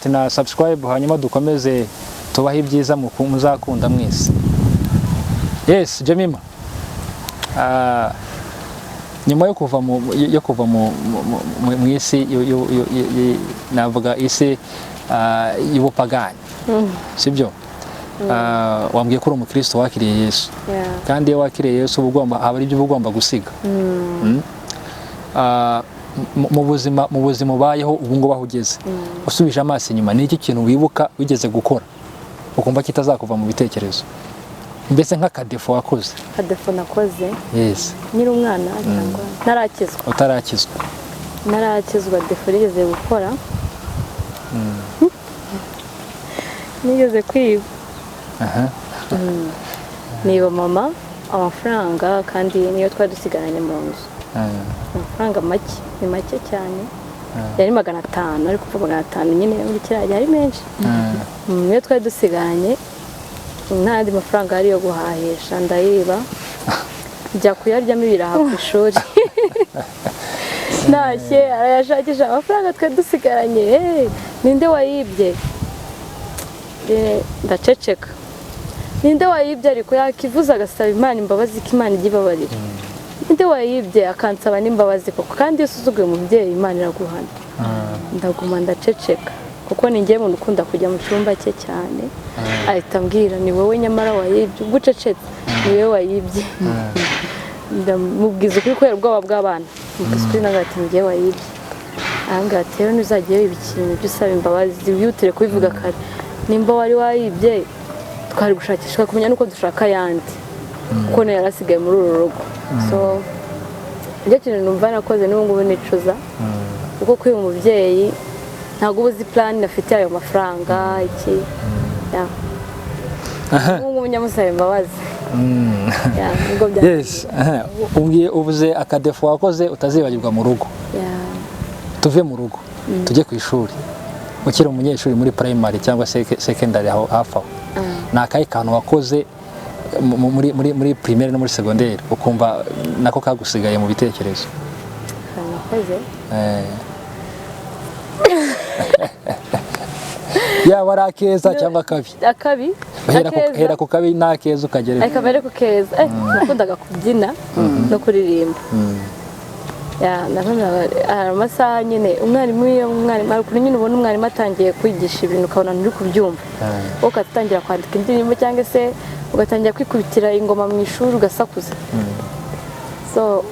na subscribe hanyuma dukomeze tubahe ibyiza muzakunda mwese. Yes, Jemima. Nyuma yo kuva mu isi navuga isi y'ubupagani. Sibyo? Wambwiye ko uri umukristo wakiriye Yesu. Kandi iyo wakiriye Yesu ugomba haba ari byo ugomba gusiga. Mu buzima ubayeho ubu ngo bahugeze. Usubije amaso inyuma ni iki kintu wibuka wigeze gukora ukumva kitazakuva mu bitekerezo? Mbese nk'akadefo wakoze? Kadefo nakoze? Yes. Nyiri umwana cyangwa narakizwa? Utarakizwa. Narakizwa defo rigeze gukora. Nigeze kwiba. Niba mama amafaranga kandi niyo twari dusigaranye mu nzu. Amafaranga make, ni make cyane. Yari 500 ariko kuva 500 nyine muri kiriya yari menshi. Niyo twari dusigaranye n'andi mafaranga ari yo guhahisha ndayiba njya kuyaryamo ibiraha ku ishuri. Nashye arayashakisha amafaranga twe dusigaranye. Ninde wayibye? Ndaceceka. Ninde wayibye ariko yakivuza agasaba Imana imbabazi ko Imana igibabarira. Ninde wayibye akansaba n'imbabazi koko kandi usuzuguye umubyeyi Imana iraguhana. Ndaguma ndaceceka kuko ningiye mu ukunda kujya mu cyumba cye cyane. Ahita ambwira ni wowe nyamara wayibye ubwo ucecetse ni wowe wayibye. Ndamubwiza ukuri kubera ubwoba bw'abana. Mubwiza nagati ngiye wayibye. Ahanga ati rero ntuzagiye wibikintu by'usaba imbabazi wiyutire kubivuga kare. Nimba wari wayibye twari gushakishwa kumenya nuko dushaka yandi kuko nayo yarasigaye muri uru rugo. So ibyo kintu numva nakoze n'ubu ngubu nicuza kuko kwiba umubyeyi ntabwo ubuzi plan nafite ayo mafaranga iki ngubu nyamusaba imbabazi. Yes. Ubuze akadefo wakoze utazibagirwa mu rugo. Tuve mu rugo tujye ku ishuri. Ukiri umunyeshuri muri primary cyangwa secondary aho hafa. Nakaye kantu wakoze muri primaire no muri secondaire ukumva nako kagusigaye mu bitekerezo? Nakoze yaba ari akeza cyangwa akabi? Akabi. Hera ku kabi n'akeza ukagera. Akabere ku keza. Nakundaga kubyina no kuririmba. Amasaha nyine umwarimu ariko nyine ubona umwarimu atangiye kwigisha ibintu ukabona nturi kubyumva. Ugatangira kwandika indirimbo cyangwa se ugatangira kwikubitira ingoma mu ishuri ugasakuza. So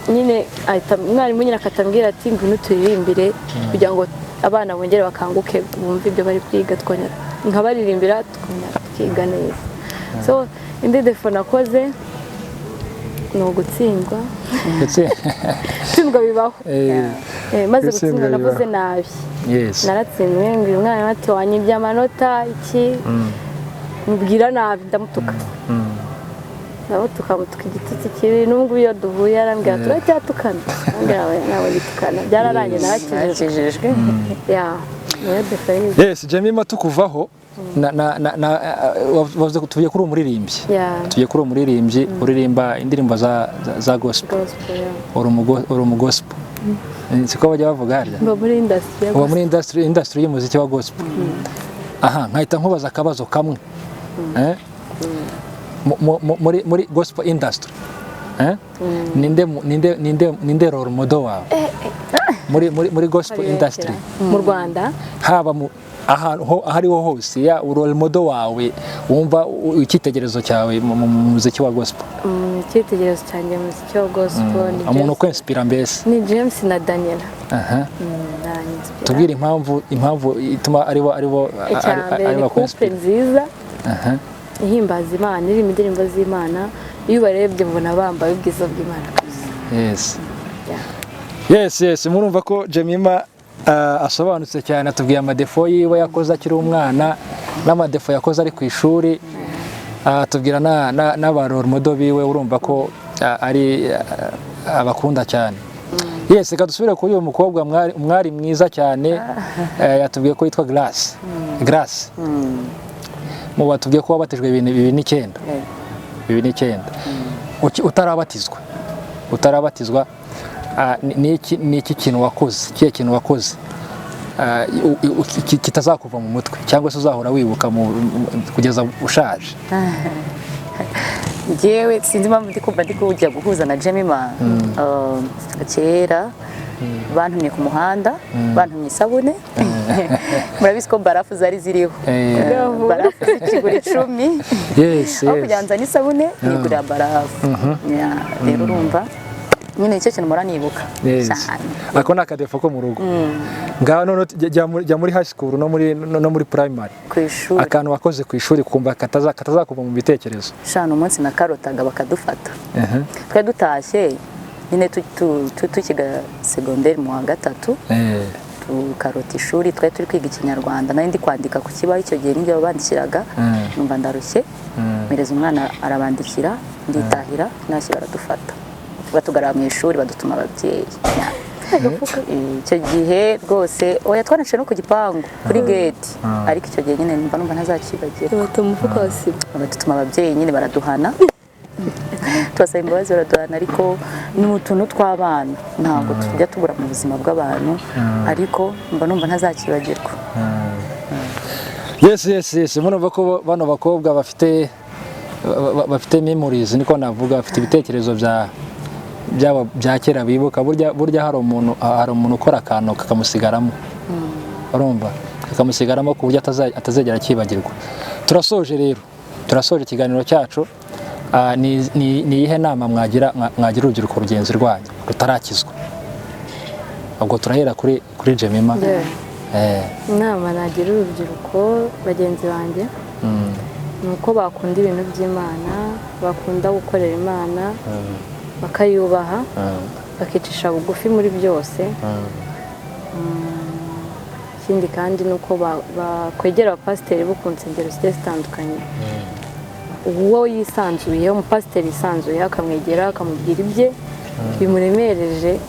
nyine umwarimu nyine akatambwira ati ngwino turirimbire kugira ngo abana bongere bakanguke bumve ibyo bari kwiga twongera nkabaririmbira tukiga neza. So indi defo nakoze ni ugutsindwa. Gutsindwa bibaho. Maze gutsindwa navuze nabi. Naratsinzwe ngo uyu mwana ati wanyibye amanota iki mbwira nabi ndamutuka. Ndamutuka igitutsi kibi nubwo iyo duhuye arambwira turacyatukana. Nawe gitukana byararangiye narakijijwe. Yes, Jemima tukuvaho tugiye kuri umuririmbyi. Tugiye kuri umuririmbyi uririmba indirimbo za gospel. Uri mu gospel. Siko bajya bavuga harya? Muri industry y'umuziki wa gospel. Nkahita nkubaza akabazo kamwe. Muri gospel industry. Ninde role model wawe? Muri gospel industry. Mu Rwanda? Haba ahantu ahariho hose ya role model wawe wumva icyitegerezo cyawe mu muziki wa gospel? Icyitegerezo cyanjye mu muziki wa gospel ni umuntu kwinspira mbese? Ni James na Daniela. Tubwire impamvu ituma aribo couple nziza. Ihimbaza Imana iri indirimbo z'Imana iyo barebye mbona bambaye ubwiza bw'Imana kabisa. Yes, murumva ko Jemima asobanutse cyane atubwiye amadefo yiwe yakoze akiri umwana n'amadefo yakoze ari ku ishuri. Atubwira n'abarore modo biwe urumva ko ari abakunda cyane. Yes, reka dusubire kuri uyu mukobwa umwari mwiza cyane yatubwiye ko yitwa Grace. Mu batubwiye ko wabatijwe 2009. Utarabatizwa ni iki kintu wakoze? Kiye kintu wakoze kitazakuva mu mutwe cyangwa se uzahora wibuka kugeza ushaje? Njyewe sinzi impamvu ndi kumva ndi kujya guhuza na Jemima. Kera bantumye ku muhanda, bantumye isabune. Murabizi ko barafu zari ziriho. Barafu z'ikiguri 10. Yes, aho kugira nzane isabune nigurira barafu. Rero urumva nyine icyo kintu mora nibuka cyane. Ako ni akadefo ko mu rugo. Ngaho none jya muri high school no muri primary. Ku ishuri. Akantu wakoze ku ishuri kumva katazakuva mu bitekerezo. Shana umunsi nakarotaga bakadufata. Twari dutashye nyine tukiga secondaire mu wa gatatu. Tukarota ishuri twari turi kwiga Ikinyarwanda nari ndi kwandika ku kibaho icyo gihe ninjye babandikiraga numva ndarushye mereza umwana arabandikira nditahira nashye baradufata batugarura mu ishuri badutuma ababyeyi. Icyo gihe rwose oya twanaciye no ku gipangu kuri gate ariko icyo gihe nyine numva ntazakibagira badutuma ababyeyi nyine baraduhana tubasaba imbabazi baraduhana ariko ni utuntu tw'abana ntabwo tujya tubura mu buzima bw'abantu ariko numva ntazakibagirwa. Yes murumva ko bano bakobwa bafite memories niko navuga bafite ibitekerezo bya kera bibuka burya hari umuntu ukora akantu kakamusigaramo urumva kakamusigaramo ku buryo atazegera akibagirwa. Turasoje ikiganiro cyacu. Ni iyihe nama mwagira urubyiruko rugenzi rwanyu rutarakizwa? Ubwo turahera kuri Jemima. Inama nagira urubyiruko bagenzi banjye ni uko bakunda ibintu by'Imana, bakunda gukorera Imana, bakayubaha, bakicisha bugufi muri byose. Ikindi kandi ni uko bakwegera abapasiteri bo ku nsengero zigiye zitandukanye. Uwo yisanzuye umupasiteri yisanzuye akamwegera akamubwira ibye bimuremereje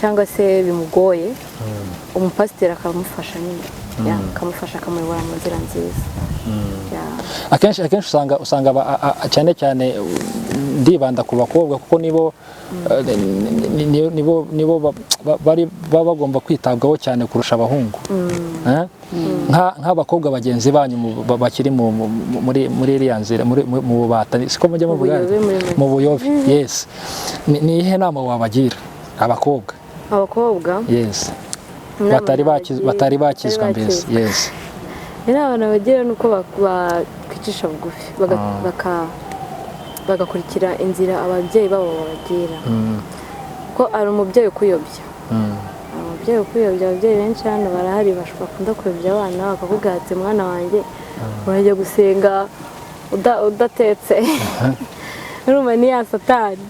cyangwa se bimugoye, umupasiteri akamufasha nyine akamufasha akamuyobora mu nzira nziza. Akenshi usanga cyane ndibanda ku bakobwa kuko nibo baba bagomba kwitabwaho cyane kurusha abahungu. Nk'abakobwa bagenzi banyu bakiri muri iriya nzira mu bubata siko mujya mu buyobe. Yes, ni ihe nama wabagira abakobwa? Yes, batari bakizwa mbese. Yes, inama nabagira nuko bakwicisha bugufi bagakurikira inzira ababyeyi babo babagira. Ko ari umubyeyi ukuyobya. Ababyeyi benshi hano barahari bakunda kuyobya abana bakakubwira ati mwana wanjye urajya gusenga udatetse. Urumva ni ya satani.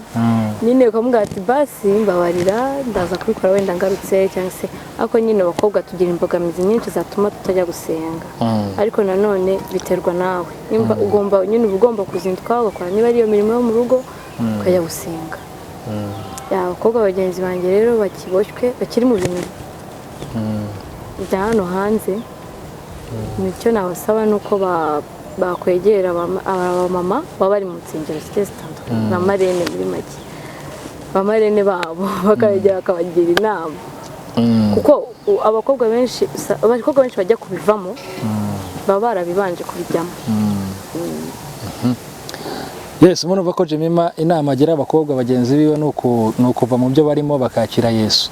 Nyine ukamubwira ati basi mbabarira ndaza kubikora wenda ngarutse cyangwa se ariko nyine abakobwa tugira imbogamizi nyinshi zatuma tutajya gusenga. Ariko nanone biterwa nawe. Nimba ugomba kuzinduka ugakora niba ari iyo mirimo yo mu rugo ukajya gusenga. Abakobwa bagenzi banjye rero bakiboshywe bakiri mu bintu bya hano hanze, nicyo nabasaba ni uko bakwegera abamama baba bari mu nsengero zigiye zitandukanye na marene muri make bamarene babo bakabegera bakabagira inama kuko abakobwa benshi bajya kubivamo baba barabibanje kubijyamo. Yes, murumva ko Jemima inama agira abakobwa bagenzi biwe ni ukuva mu byo barimo bakakira Yesu.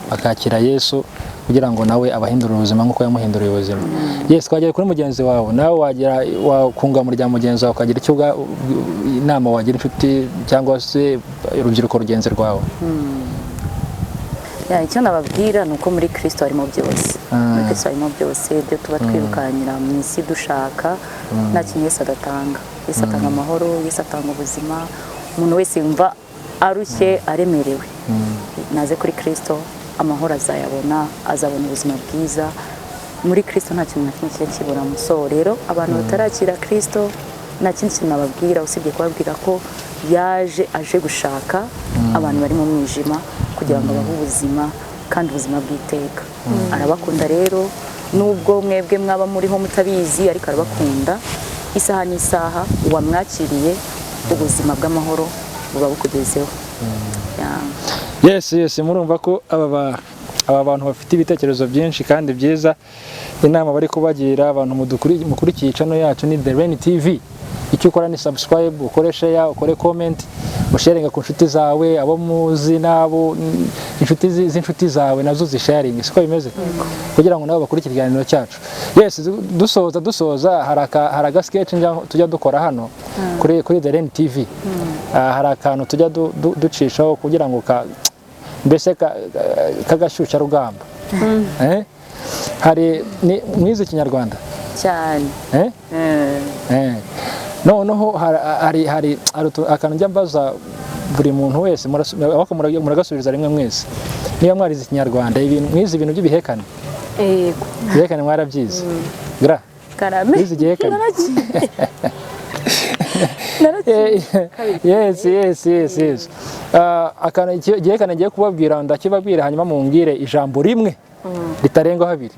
Bakakira Yesu kugira ngo nawe abahindurire ubuzima nk'uko yamuhinduriye ubuzima. Yes, twagera kuri mugenzi wawe nawe wakunga muri rya mugenzi wawe ukagira icyo inama wagira inshuti cyangwa se urubyiruko rugenzi rwawe. Icyo nababwira ni uko muri Kristo harimo byose. Muri Kristo harimo byose ibyo tuba twirukankira mu isi dushaka nta kintu Yesu adatanga. Yesu atanga amahoro, Yesu atanga ubuzima. Umuntu wese yumva arushye aremerewe naze kuri Kristo amahoro azayabona, azabona ubuzima bwiza. Muri Kristo nta kintu na kimwe kiba kibura muso. Rero abantu batarakira Kristo nta kindi kintu nababwira usibye kubabwira ko yaje aje gushaka abantu bari mu mwijima kugira ngo bahe ubuzima kandi ubuzima bw'iteka. Arabakunda rero nubwo mwebwe mwaba muriho mutabizi ariko arabakunda. Isaha n'isaha wamwakiriye ubuzima bw'amahoro buba bukugezeho. Yes, murumva ko aba bantu bafite ibitekerezo byinshi kandi byiza. Inama bari kubagira abantu mukurikiye channel yacu ni The Rain TV. Icyo ukora ni subscribe, ukore share, ukore comment, usharinga ku nshuti zawe, abo muzi nabo inshuti z'inshuti zawe nazo zisharinga. Siko bimeze kugira ngo nabo bakurikire ikiganiro cyacu. Yes, dusoza hari aga sketch tujya dukora hano kuri The Rain TV. Hari akantu tujya ducishaho kugira ngo mbese kagashyushya rugamba. Hari mwize Kinyarwanda cyane. Noneho hari akantu njya mbaza buri muntu wese muragasubiriza rimwe mwese. Niba mwarize Kinyarwanda mwize ibintu by'ibihekane. Ibihekane mwarabyize. Mwize igihekane. Yes. Akantu igihekane ngiye kubabwira ndakibabwira hanyuma mumbwire ijambo rimwe ritarenga habiri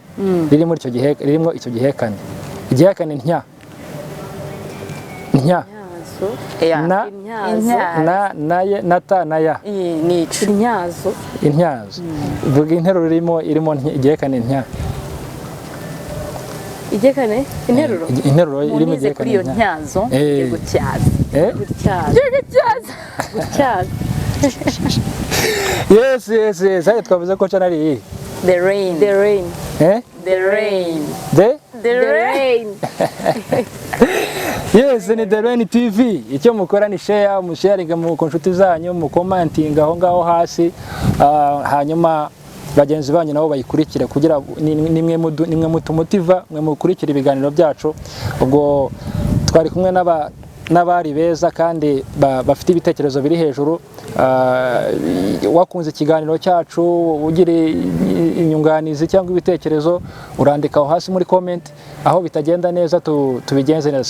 ririmo icyo gihekane. Igihekane ntya na ta na ya ni intyazo. Vuga interuro irimo igihekane ntya. Igihekane interuro irimo igihekane kuri iyo ntyazo gutyaza. Yes. Hari twavuze ko channel iyi The Rain. Yes, ni The Rain TV. Icyo mukora ni share, musharinga mu nshuti zanyu, mu commenting aho ngaho hasi. Hanyuma bagenzi banyu nabo bayikurikira kugira nimwe mutumutiva mwe mukurikira ibiganiro byacu. Ubwo twari kumwe n'abari beza kandi bafite ibitekerezo biri hejuru. Wakunze ikiganiro cyacu ugira inyunganizi cyangwa ibitekerezo urandika aho hasi muri comment aho bitagenda neza tubigenze neza.